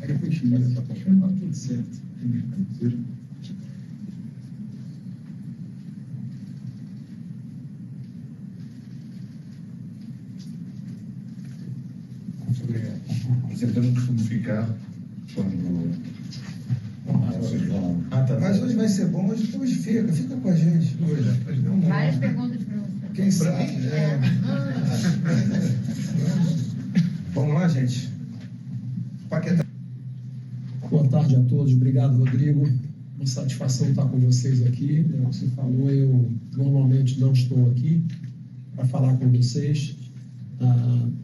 Aí depois finaliza essa paixão, tá tudo certo. Tentando costuma ficar quando vocês vão. Tá. Mas hoje vai ser bom, hoje fica com a gente. Várias perguntas para você. Quem sabe? Vamos lá, gente. Paquetá. Boa tarde a todos, obrigado, Rodrigo. Uma satisfação estar com vocês aqui. Como você falou, eu normalmente não estou aqui para falar com vocês.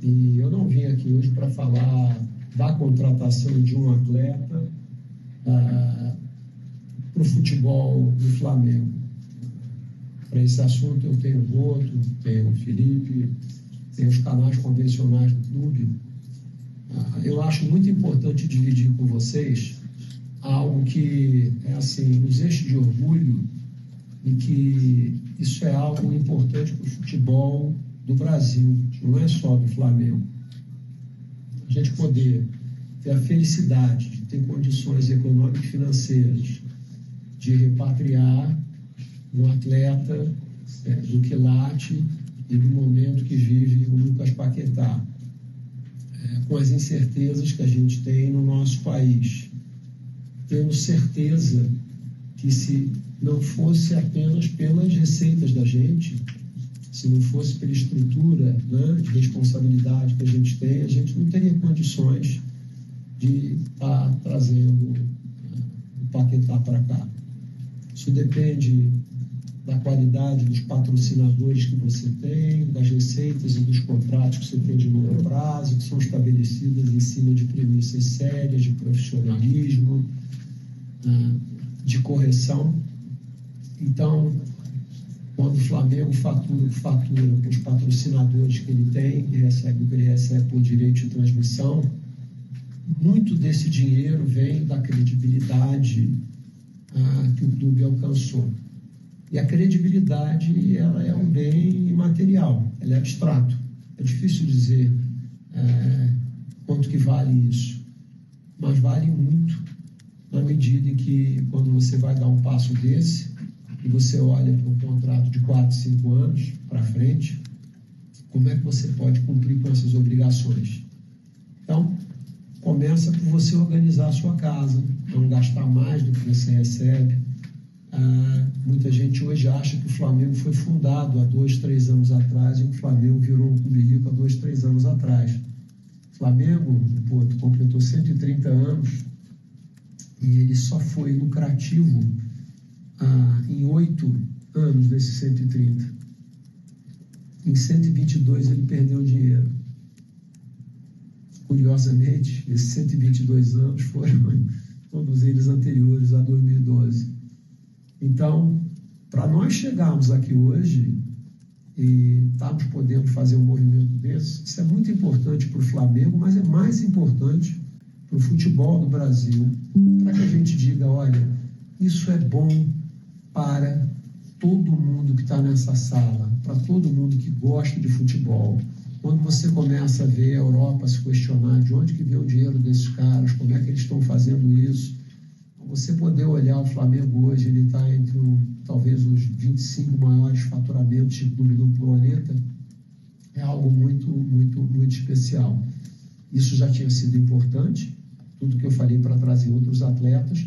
E eu não vim aqui hoje para falar da contratação de um atleta para o futebol do Flamengo. Para esse assunto eu tenho o Boto, tenho o Felipe, tenho os canais convencionais do clube. Eu acho muito importante dividir com vocês algo que é assim, nos enche de orgulho e que isso é algo importante para o futebol do Brasil, não é só do Flamengo. A gente poder ter a felicidade de ter condições econômicas e financeiras de repatriar um atleta do quilate e do momento que vive o Lucas Paquetá, com as incertezas que a gente tem no nosso país. Temos certeza que se não fosse apenas pelas receitas da gente, se não fosse pela estrutura, né, de responsabilidade que a gente não teria condições de estar trazendo o Paquetá para cá. Isso depende da qualidade dos patrocinadores que você tem, das receitas e dos contratos que você tem de longo prazo, que são estabelecidas em cima de premissas sérias, de profissionalismo, de correção. Então, quando o Flamengo fatura com os patrocinadores que ele tem, e recebe o que ele recebe por direito de transmissão, muito desse dinheiro vem da credibilidade que o clube alcançou. E a credibilidade, ela é um bem imaterial, ela é abstrato. É difícil dizer quanto que vale isso, mas vale muito na medida em que, quando você vai dar um passo desse, e você olha para um contrato de 4, 5 anos para frente, como é que você pode cumprir com essas obrigações? Então, começa por você organizar a sua casa, não gastar mais do que você recebe. Muita gente hoje acha que o Flamengo foi fundado há 2, 3 anos atrás e o Flamengo virou um clube rico há 2, 3 anos atrás. O Flamengo, completou 130 anos e ele só foi lucrativo em 8 anos desses 130. Em 122 ele perdeu dinheiro. Curiosamente, esses 122 anos foram todos eles anteriores a 2012. Então, para nós chegarmos aqui hoje e estarmos podendo fazer um movimento desse, isso é muito importante para o Flamengo, mas é mais importante para o futebol do Brasil, para que a gente diga, olha, isso é bom para todo mundo que está nessa sala, para todo mundo que gosta de futebol. Quando você começa a ver a Europa se questionar de onde que vem o dinheiro desses caras, como é que eles estão fazendo isso, você poder olhar o Flamengo hoje, ele está entre talvez os 25 maiores faturamentos de clube do planeta, é algo muito, muito, muito especial. Isso já tinha sido importante, tudo que eu falei para trazer outros atletas,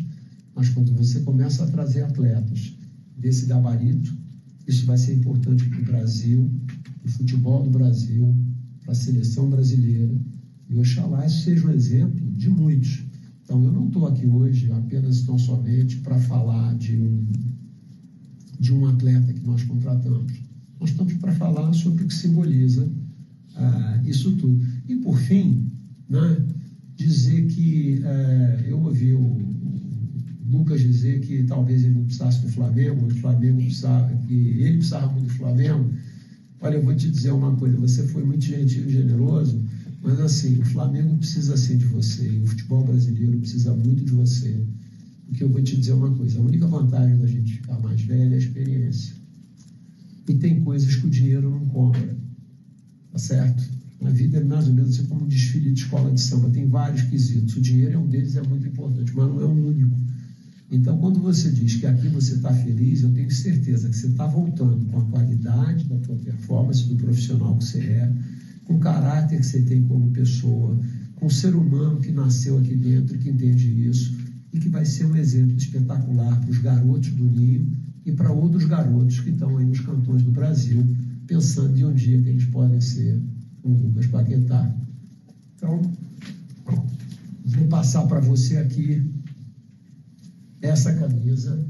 mas quando você começa a trazer atletas desse gabarito, isso vai ser importante para o Brasil, para o futebol do Brasil, para a seleção brasileira, e oxalá isso seja um exemplo de muitos. Então, eu não estou aqui hoje apenas tão somente para falar de um atleta que nós contratamos. Nós estamos para falar sobre o que simboliza isso tudo. E, por fim, né, dizer que eu ouvi o Lucas dizer que talvez ele não precisasse do Flamengo, o Flamengo precisava, que ele precisava muito do Flamengo. Olha, eu vou te dizer uma coisa, você foi muito gentil e generoso, mas assim, o Flamengo precisa sim de você, e o futebol brasileiro precisa muito de você, porque eu vou te dizer uma coisa, a única vantagem da gente ficar mais velho é a experiência. E tem coisas que o dinheiro não compra, tá certo? A vida é mais ou menos assim como um desfile de escola de samba, tem vários quesitos. O dinheiro é um deles, é muito importante, mas não é o único. Então, quando você diz que aqui você está feliz, eu tenho certeza que você está voltando com a qualidade da tua performance, do profissional que você é, com o caráter que você tem como pessoa, com o ser humano que nasceu aqui dentro, que entende isso, e que vai ser um exemplo espetacular para os garotos do Ninho e para outros garotos que estão aí nos cantões do Brasil, pensando em um dia que eles podem ser o Lucas Paquetá. Então, vou passar para você aqui essa camisa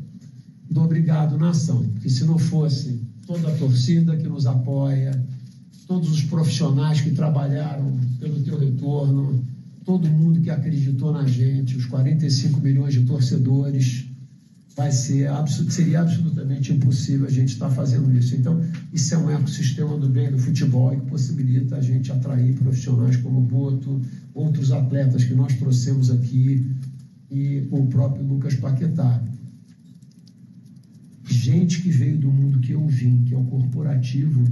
do Obrigado Nação, que se não fosse toda a torcida que nos apoia, todos os profissionais que trabalharam pelo teu retorno, todo mundo que acreditou na gente, os 45 milhões de torcedores, seria absolutamente impossível a gente estar fazendo isso. Então, isso é um ecossistema do bem do futebol que possibilita a gente atrair profissionais como o Boto, outros atletas que nós trouxemos aqui e o próprio Lucas Paquetá. Gente que veio do mundo que eu vim, que é o corporativo.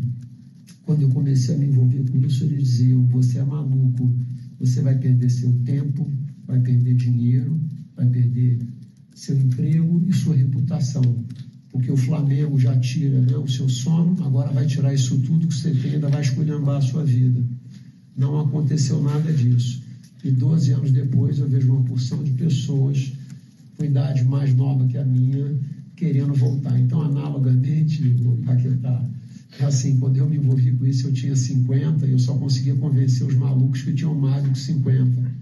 Quando eu comecei a me envolver com isso, eles diziam: você é maluco, você vai perder seu tempo, vai perder dinheiro, vai perder seu emprego e sua reputação, porque o Flamengo já tira, né, o seu sono, agora vai tirar isso tudo que você tem, ainda vai esculhambar a sua vida. Não aconteceu nada disso. E 12 anos depois eu vejo uma porção de pessoas com idade mais nova que a minha querendo voltar. Então, analogamente, o Paquetá, é assim, quando eu me envolvi com isso, eu tinha 50 e eu só conseguia convencer os malucos que tinham mais do que 50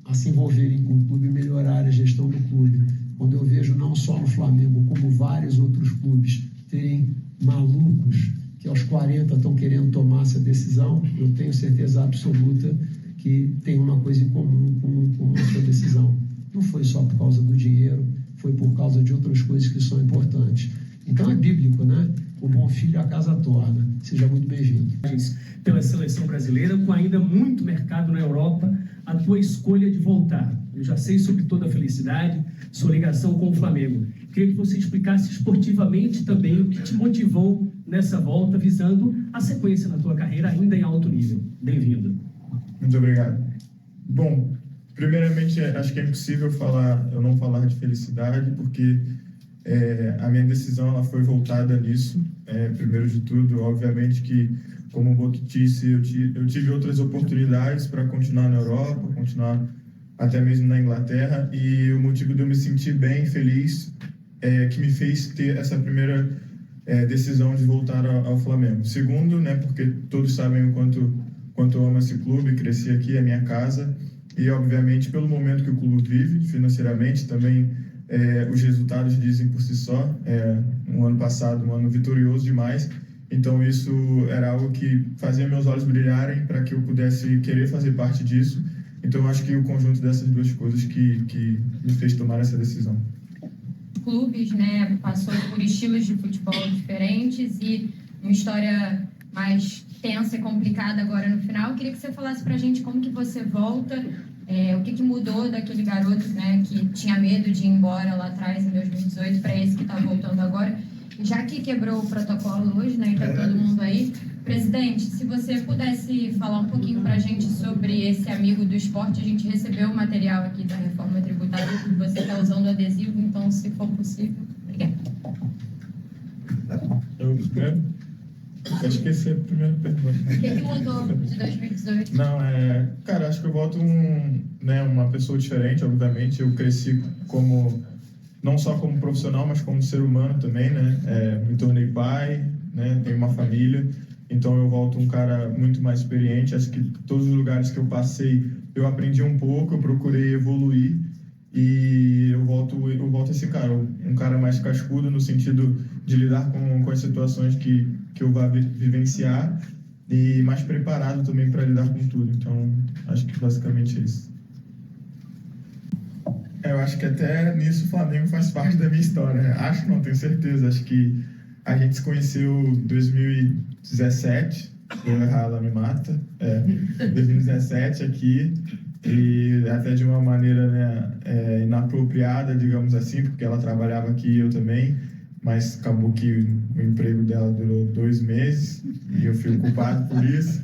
a se envolverem com o clube e melhorar a gestão do clube. Quando eu vejo não só no Flamengo, como vários outros clubes terem malucos que aos 40 estão querendo tomar essa decisão, eu tenho certeza absoluta que tem uma coisa em comum com essa decisão. Não foi só por causa do dinheiro, foi por causa de outras coisas que são importantes. Então é bíblico, né? O bom filho a casa torna. Seja muito bem-vindo. Pela seleção brasileira, com ainda muito mercado na Europa, a tua escolha de voltar. Eu já sei sobre toda a felicidade, sua ligação com o Flamengo. Queria que você explicasse esportivamente também o que te motivou nessa volta, visando a sequência na tua carreira ainda em alto nível. Bem-vindo. Muito obrigado. Bom, primeiramente, acho que é impossível eu não falar de felicidade, porque a minha decisão ela foi voltada nisso. Primeiro de tudo, obviamente que, como o Boto disse, eu tive outras oportunidades para continuar na Europa, continuar até mesmo na Inglaterra, e o motivo de eu me sentir bem, feliz, que me fez ter essa primeira decisão de voltar ao Flamengo. Segundo, né, porque todos sabem o quanto eu amo esse clube, cresci aqui, é minha casa, e obviamente pelo momento que o clube vive financeiramente, também os resultados dizem por si só. Um ano passado, um ano vitorioso demais, então isso era algo que fazia meus olhos brilharem para que eu pudesse querer fazer parte disso. Então eu acho que o conjunto dessas duas coisas que me fez tomar essa decisão. Clubes, né, passou por estilos de futebol diferentes e uma história mais tensa e complicada agora no final. Eu queria que você falasse pra gente como que você volta, o que mudou daquele garoto, né, que tinha medo de ir embora lá atrás em 2018 para esse que está voltando agora. Já que quebrou o protocolo hoje, né, e tá todo mundo aí, presidente, se você pudesse falar um pouquinho pra gente sobre esse amigo do esporte. A gente recebeu o material aqui da reforma tributária, você está usando adesivo, então se for possível. Obrigada. Eu esqueci a primeira pergunta. O que mudou de 2018? Não, cara, acho que eu volto uma pessoa diferente, obviamente. Eu cresci não só como profissional, mas como ser humano também, né? Me tornei pai, né? Tenho uma família, então eu volto um cara muito mais experiente. Acho que todos os lugares que eu passei, eu aprendi um pouco, eu procurei evoluir, e eu volto esse cara, um cara mais cascudo no sentido de lidar com as situações que eu vá vivenciar, e mais preparado também para lidar com tudo. Então, acho que basicamente é isso. Eu acho que até nisso o Flamengo faz parte da minha história, né? Acho, não tenho certeza. Acho que a gente se conheceu em 2017, se eu errar, ela me mata. 2017 aqui, e até de uma maneira, né, inapropriada, digamos assim, porque ela trabalhava aqui e eu também, mas acabou que o emprego dela durou 2 meses e eu fui culpado por isso.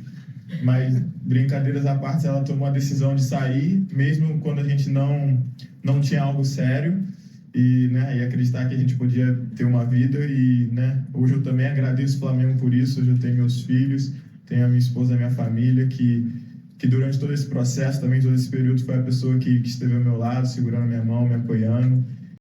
Mas, brincadeiras à parte, ela tomou a decisão de sair, mesmo quando a gente não tinha algo sério, e, né, e acreditar que a gente podia ter uma vida. E, né, hoje eu também agradeço o Flamengo por isso. Hoje eu tenho meus filhos, tenho a minha esposa, a minha família, que durante todo esse processo, também todo esse período, foi a pessoa que esteve ao meu lado, segurando a minha mão, me apoiando.